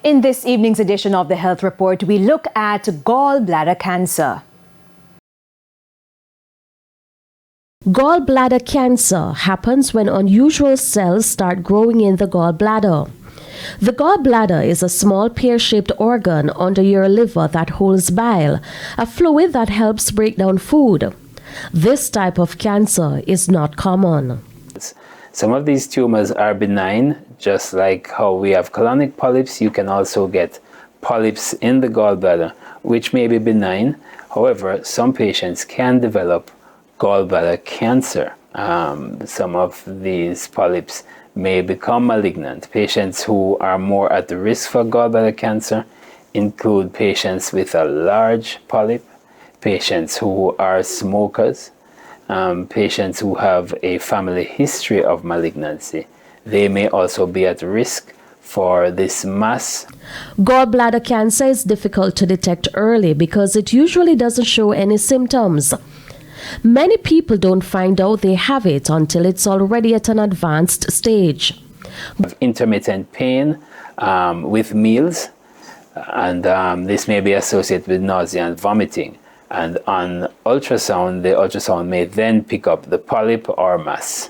In this evening's edition of the Health Report, we look at gallbladder cancer. Gallbladder cancer happens when unusual cells start growing in the gallbladder. The gallbladder is a small pear-shaped organ under your liver that holds bile, a fluid that helps break down food. This type of cancer is not common. Some of these tumors are benign, just like how we have colonic polyps. You can also get polyps in the gallbladder, which may be benign. However, some patients can develop gallbladder cancer. Some of these polyps may become malignant. Patients who are more at risk for gallbladder cancer include patients with a large polyp, patients who are smokers, patients who have a family history of malignancy. They may also be at risk for this mass. Gallbladder cancer is difficult to detect early because it usually doesn't show any symptoms. Many people don't find out they have it until it's already at an advanced stage. Intermittent pain with meals, and this may be associated with nausea and vomiting. And on ultrasound, the ultrasound may then pick up the polyp or mass.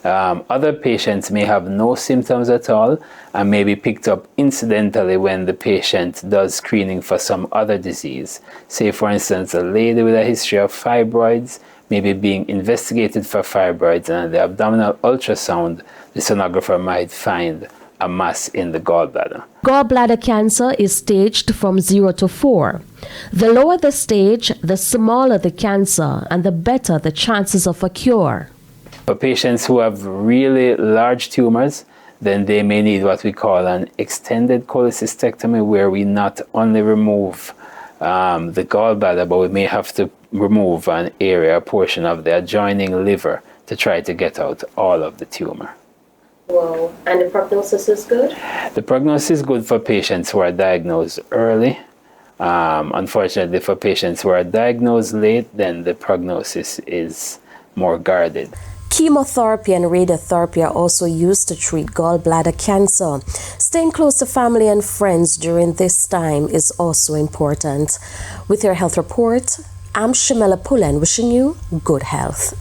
Other patients may have no symptoms at all and may be picked up incidentally when the patient does screening for some other disease. Say, for instance, a lady with a history of fibroids may be being investigated for fibroids, and on the abdominal ultrasound, the sonographer might find a mass in the gallbladder. Gallbladder cancer is staged from 0 to 4. The lower the stage, the smaller the cancer, and the better the chances of a cure. For patients who have really large tumors, then they may need what we call an extended cholecystectomy, where we not only remove the gallbladder, but we may have to remove an area, a portion of the adjoining liver to try to get out all of the tumor. Wow. And the prognosis is good? The prognosis is good for patients who are diagnosed early. Unfortunately, for patients who are diagnosed late, then the prognosis is more guarded. Chemotherapy and radiotherapy are also used to treat gallbladder cancer. Staying close to family and friends during this time is also important. With your health report, I'm Shamela Pullen, wishing you good health.